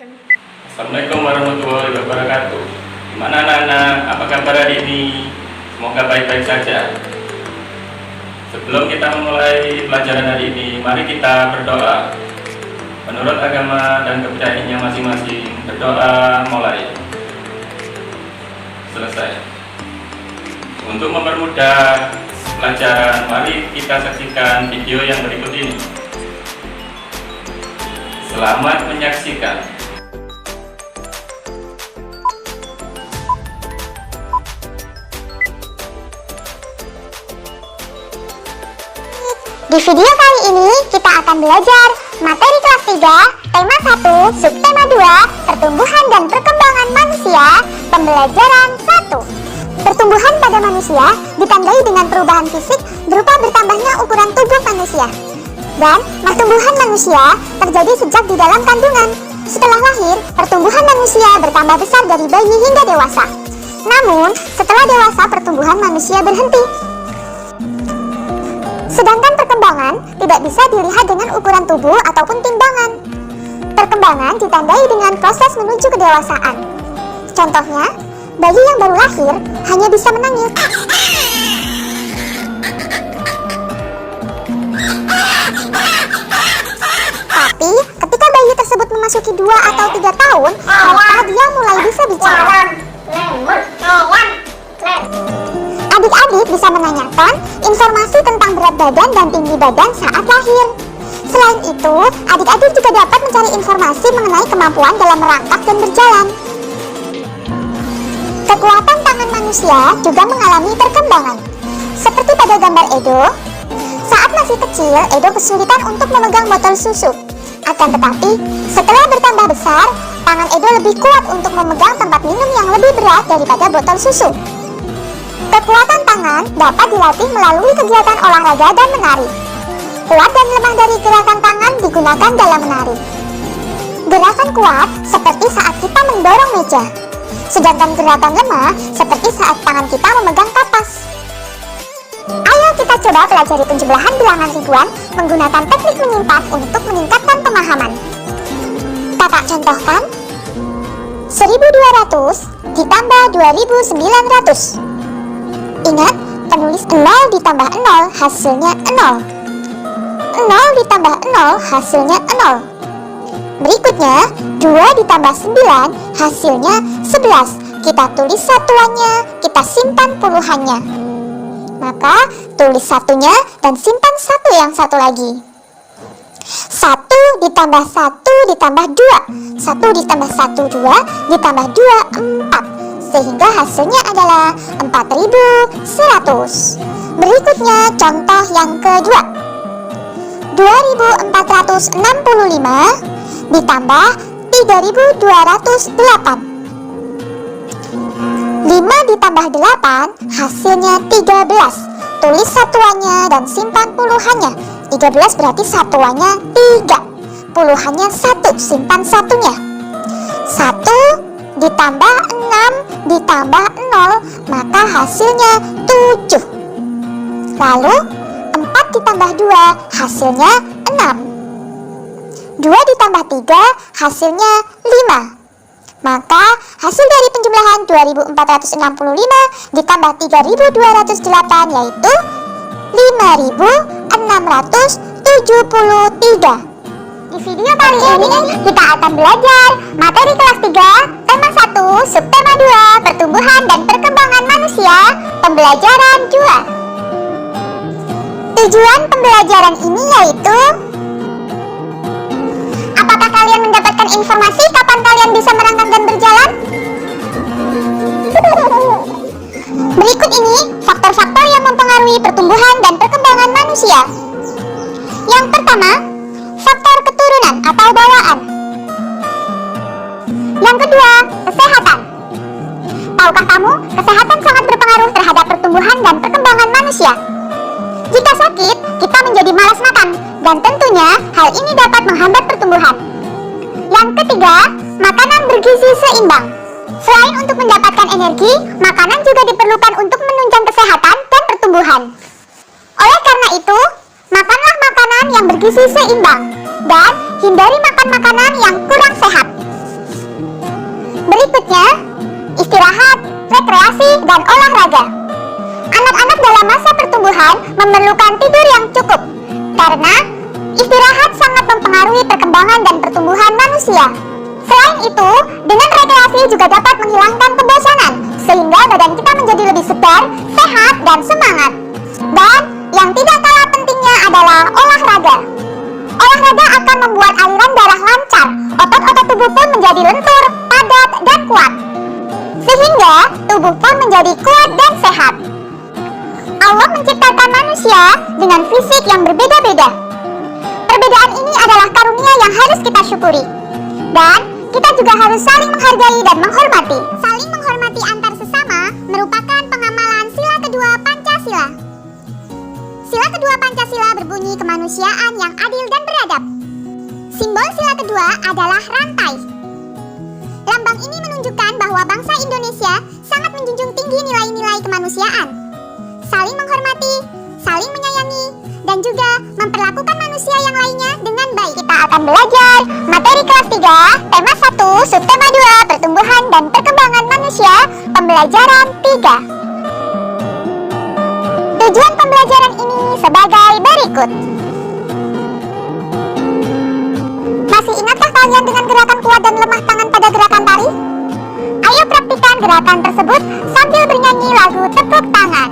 Assalamualaikum warahmatullahi wabarakatuh. Gimana anak-anak? Apa kabar hari ini? Semoga baik-baik saja. Sebelum kita memulai pelajaran hari ini, mari kita berdoa. Menurut agama dan kepercayaannya masing-masing, berdoa mulai. Selesai. Untuk mempermudah pelajaran, mari kita saksikan video yang berikut ini. Selamat menyaksikan. Di video kali ini kita akan belajar materi kelas 3, tema 1, subtema 2, pertumbuhan dan perkembangan manusia, pembelajaran 1. Pertumbuhan pada manusia ditandai dengan perubahan fisik berupa bertambahnya ukuran tubuh manusia. Dan pertumbuhan manusia terjadi sejak di dalam kandungan. Setelah lahir, pertumbuhan manusia bertambah besar dari bayi hingga dewasa. Namun, setelah dewasa pertumbuhan manusia berhenti. Sedangkan perkembangan tidak bisa dilihat dengan ukuran tubuh ataupun timbangan. Perkembangan ditandai dengan proses menuju kedewasaan. Contohnya, bayi yang baru lahir hanya bisa menangis. Tapi, ketika bayi tersebut memasuki 2 atau 3 tahun, maka dia mulai bisa bicara. Adik-adik bisa menanyakan informasi tentang berat badan dan tinggi badan saat lahir. Selain itu, adik-adik juga dapat mencari informasi mengenai kemampuan dalam merangkak dan berjalan. Kekuatan tangan manusia juga mengalami perkembangan. Seperti pada gambar Edo, saat masih kecil, Edo kesulitan untuk memegang botol susu. Akan tetapi, setelah bertambah besar, tangan Edo lebih kuat untuk memegang tempat minum yang lebih berat daripada botol susu. Kekuatan tangan dapat dilatih melalui kegiatan olahraga dan menari. Kuat dan lemah dari gerakan tangan digunakan dalam menari. Gerakan kuat seperti saat kita mendorong meja, sedangkan gerakan lemah seperti saat tangan kita memegang kapas. Ayo kita coba pelajari penjumlahan bilangan ribuan menggunakan teknik menyimpan untuk meningkatkan pemahaman. Kakak contohkan, 1200 ditambah 2900. Ingat, penulis 0 ditambah 0 hasilnya 0. 0 ditambah 0 hasilnya 0. Berikutnya, 2 ditambah 9 hasilnya 11. Kita tulis satuannya, kita simpan puluhannya. Maka, tulis satunya dan simpan satu yang satu lagi. 1 ditambah 1 ditambah 2. 1 ditambah 1, 2 ditambah 2, 4. Sehingga hasilnya adalah 4100. Berikutnya contoh yang kedua, 2465 ditambah 3208. 5 ditambah 8 hasilnya 13. Tulis satuannya dan simpan puluhannya. 13 berarti satuannya 3, puluhannya 1, simpan satunya. 1 ditambah 6 ditambah 0, maka hasilnya 7. Lalu 4 ditambah 2 hasilnya 6. 2 ditambah 3 hasilnya 5. Maka hasil dari penjumlahan 2465 ditambah 3208 yaitu 5673. Di video kali ini kita akan belajar materi kelas 3, tema 1, subtema 2, pertumbuhan dan perkembangan manusia, pembelajaran 2. Tujuan pembelajaran ini yaitu, apakah kalian mendapatkan informasi kapan kalian bisa merangkak dan berjalan? Berikut ini faktor-faktor yang mempengaruhi pertumbuhan dan perkembangan manusia. Yang pertama, faktor keturunan atau bawaan. Yang kedua, kesehatan. Tahukah kamu, kesehatan sangat berpengaruh terhadap pertumbuhan dan perkembangan manusia. Jika sakit, kita menjadi malas makan, dan tentunya hal ini dapat menghambat pertumbuhan. Yang ketiga, makanan bergizi seimbang. Selain untuk mendapatkan energi, makanan juga diperlukan untuk menunjang kesehatan dan pertumbuhan. Oleh karena itu, makanlah makanan yang bergizi seimbang dan hindari makan makanan yang kurang sehat. Berikutnya, istirahat, rekreasi, dan olahraga. Anak-anak dalam masa pertumbuhan memerlukan tidur yang cukup, karena istirahat sangat mempengaruhi perkembangan dan pertumbuhan manusia. Selain itu, dengan rekreasi juga dapat menghilangkan kebosanan, sehingga badan kita menjadi lebih segar, sehat, dan semangat. Dan yang tidak kalah pentingnya adalah olahraga. Olahraga akan membuat aliran darah lancar, otot-otot tubuh pun menjadi lentur, padat, dan kuat, sehingga tubuh pun menjadi kuat dan sehat. Allah menciptakan manusia dengan fisik yang berbeda-beda. Perbedaan ini adalah karunia yang harus kita syukuri. Dan kita juga harus saling menghargai dan menghormati. Saling menghormati antar sesama merupakan pengamalan sila kedua Pancasila. Sila kedua Pancasila berbunyi kemanusiaan yang adil dan beradab. Simbol sila kedua adalah rantai. Lambang ini menunjukkan bahwa bangsa Indonesia sangat menjunjung tinggi nilai-nilai kemanusiaan, saling menghormati, saling menyayangi, dan juga memperlakukan manusia yang lainnya dengan baik. Kita akan belajar materi kelas 3, tema 1, subtema 2, pertumbuhan dan perkembangan manusia, pembelajaran 3. Tujuan pembelajaran ini sebagai berikut. Masih ingatkah kalian dengan gerakan kuat dan lemah tangan pada gerakan tari? Ayo praktikkan gerakan tersebut sambil bernyanyi lagu tepuk tangan.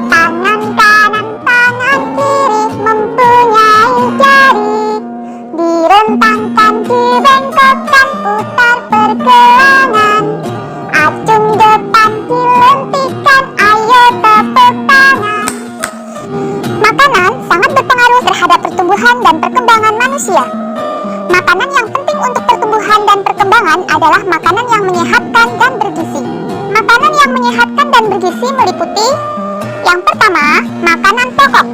Tangan kanan, tangan kiri mempunyai jari, direntangkan, dibengkokkan, putar pergelangan, acung depan dilentikan, ayo tepuk tangan. Makanan sangat berpengaruh terhadap pertumbuhan dan perkembangan manusia. Makanan yang penting untuk pertumbuhan dan perkembangan adalah makanan yang menyehatkan dan bergizi. Makanan yang menyehatkan dan bergizi meliputi: yang pertama, makanan pokok.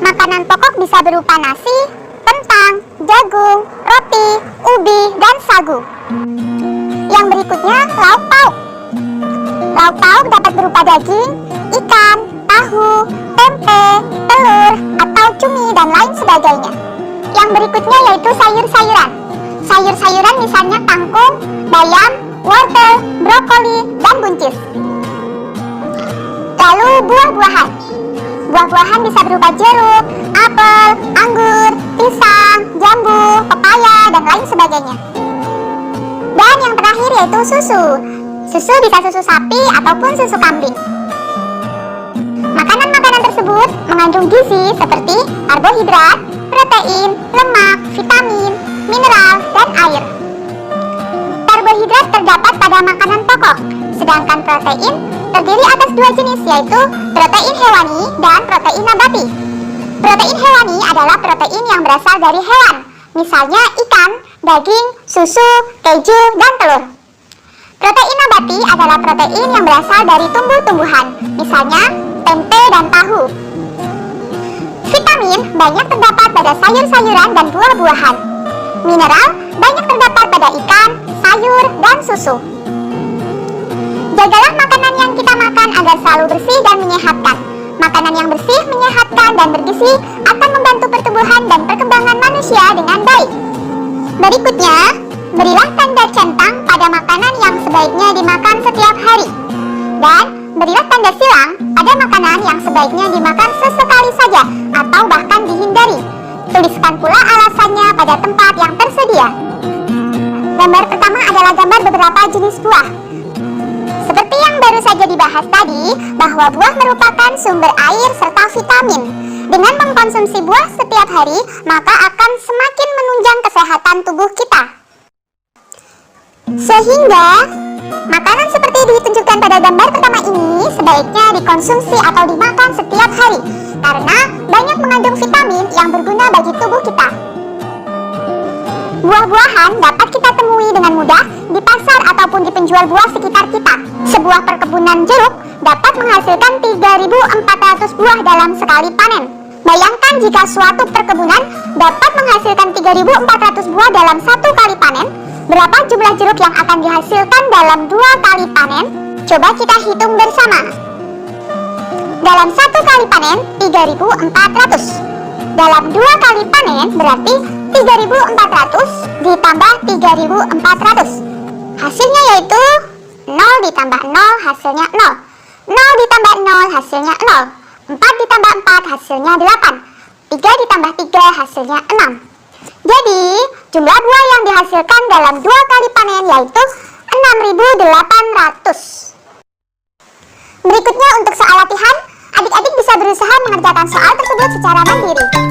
Makanan pokok bisa berupa nasi, kentang, jagung, roti, ubi, dan sagu. Yang berikutnya, lauk pauk. Lauk pauk dapat berupa daging, ikan, tahu, tempe, telur, atau cumi, dan lain sebagainya. Yang berikutnya yaitu sayur-sayuran. Sayur-sayuran misalnya kangkung, bayam, wortel, brokoli, dan buncis. Lalu buah-buahan. Buah-buahan bisa berupa jeruk, apel, anggur, pisang, jambu, pepaya, dan lain sebagainya. Dan yang terakhir yaitu susu. Susu bisa susu sapi ataupun susu kambing. Makanan-makanan tersebut mengandung gizi seperti karbohidrat, protein, lemak, vitamin, mineral, dan air. Karbohidrat terdapat pada makanan pokok, sedangkan protein terdiri atas dua jenis, yaitu protein hewani dan protein nabati. Protein hewani adalah protein yang berasal dari hewan, misalnya ikan, daging, susu, keju, dan telur. Protein nabati adalah protein yang berasal dari tumbuh-tumbuhan, misalnya tempe dan tahu. Vitamin banyak terdapat pada sayur-sayuran dan buah-buahan. Mineral banyak terdapat pada ikan, sayur, dan susu. Jagalah makanan yang kita makan agar selalu bersih dan menyehatkan. Makanan yang bersih, menyehatkan, dan bergizi akan membantu pertumbuhan dan perkembangan manusia dengan baik. Berikutnya, berilah tanda centang pada makanan yang sebaiknya dimakan setiap hari. Dan berilah tanda silang pada makanan yang sebaiknya dimakan sesekali saja atau bahkan dihindari. Tuliskan pula alasannya pada tempat yang tersedia. Gambar pertama adalah gambar beberapa jenis buah. Seperti yang baru saja dibahas tadi, bahwa buah merupakan sumber air serta vitamin. Dengan mengkonsumsi buah setiap hari, maka akan semakin menunjang kesehatan tubuh kita. Sehingga, makanan seperti ditunjukkan pada gambar pertama ini sebaiknya dikonsumsi atau dimakan setiap hari, karena banyak mengandung vitamin yang berguna bagi tubuh kita. Buah-buahan dapat kita temui dengan mudah di pasar ataupun di penjual buah sekitar kita. Sebuah perkebunan jeruk dapat menghasilkan 3.400 buah dalam sekali panen. Bayangkan jika suatu perkebunan dapat menghasilkan 3.400 buah dalam satu kali panen, berapa jumlah jeruk yang akan dihasilkan dalam 2 kali panen? Coba kita hitung bersama. Dalam satu kali panen, 3.400. Dalam 2 kali panen berarti 3.400 ditambah 3.400. Hasilnya yaitu 0 ditambah 0 hasilnya 0. 0 ditambah 0 hasilnya 0. 4 ditambah 4 hasilnya 8. 3 ditambah 3 hasilnya 6. Jadi, jumlah buah yang dihasilkan dalam 2 kali panen yaitu 6.800. Berikutnya untuk soal latihan, adik-adik bisa berusaha mengerjakan soal tersebut secara mandiri.